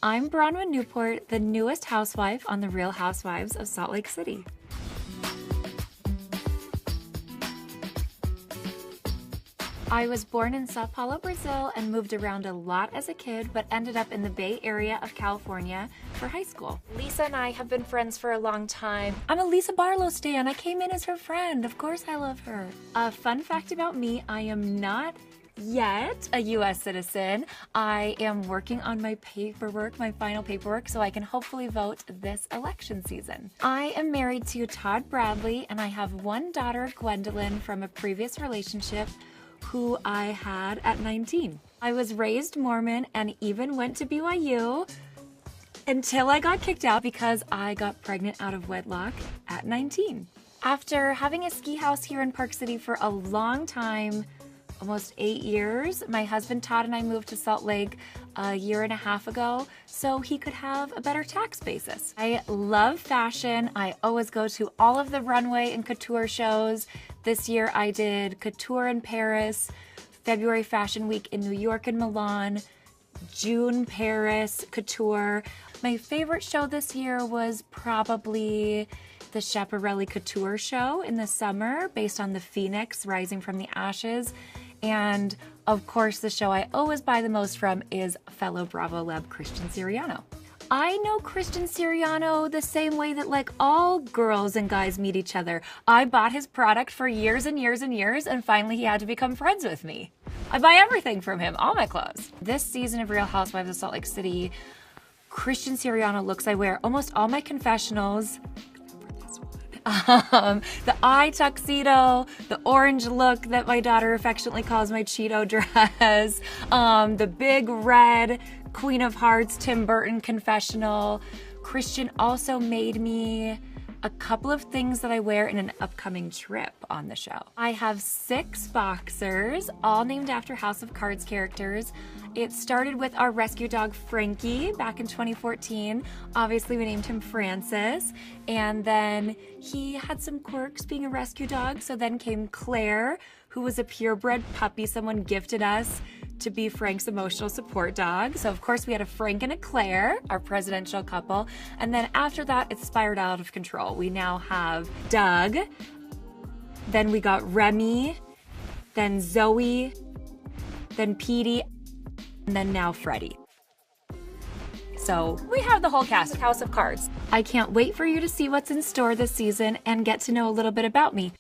I'm Bronwyn Newport, the newest housewife on the Real Housewives of Salt Lake City. I was born in São Paulo, Brazil, and moved around a lot as a kid, but ended up in the Bay Area of California for high school. Leisa and I have been friends for a long time. I'm a Lisa Barlow stan. I came in as her friend. Of course I love her. A fun fact about me, I am not yet a U.S. citizen. I am working on my paperwork, my final paperwork, so I can hopefully vote this election season. I am married to Todd Bradley, and I have one daughter, Gwendolyn, from a previous relationship who I had at 19. I was raised Mormon and even went to BYU until I got kicked out because I got pregnant out of wedlock at 19. After having a ski house here in Park City for a long time, almost 8 years, my husband Todd and I moved to Salt Lake a year and a half ago so he could have a better tax basis. I love fashion. I always go to all of the runway and couture shows. This year I did couture in Paris, February Fashion Week in New York and Milan, June Paris couture. My favorite show this year was probably the Schiaparelli Couture show in the summer based on the Phoenix rising from the ashes. And of course, the show I always buy the most from is fellow Bravolebrity Christian Siriano. I know Christian Siriano the same way that like all girls and guys meet each other. I bought his product for years and years and years, and finally he had to become friends with me. I buy everything from him, all my clothes. This season of Real Housewives of Salt Lake City, Christian Siriano looks I wear almost all my confessionals. The eye tuxedo, the orange look that my daughter affectionately calls my Cheeto dress, the big red Queen of Hearts Tim Burton confessional. Christian also made me a couple of things that I wear in an upcoming trip on the show. I have 6 boxers, all named after House of Cards characters. It started with our rescue dog, Frankie, back in 2014. Obviously, we named him Francis. And then he had some quirks being a rescue dog. So then came Claire, who was a purebred puppy someone gifted us to be Frank's emotional support dog. So of course we had a Frank and a Claire, our presidential couple. And then after that, it spiraled out of control. We now have Doug, then we got Remy, then Zoe, then Petey, and then now Freddie. So we have the whole cast of House of Cards. I can't wait for you to see what's in store this season and get to know a little bit about me.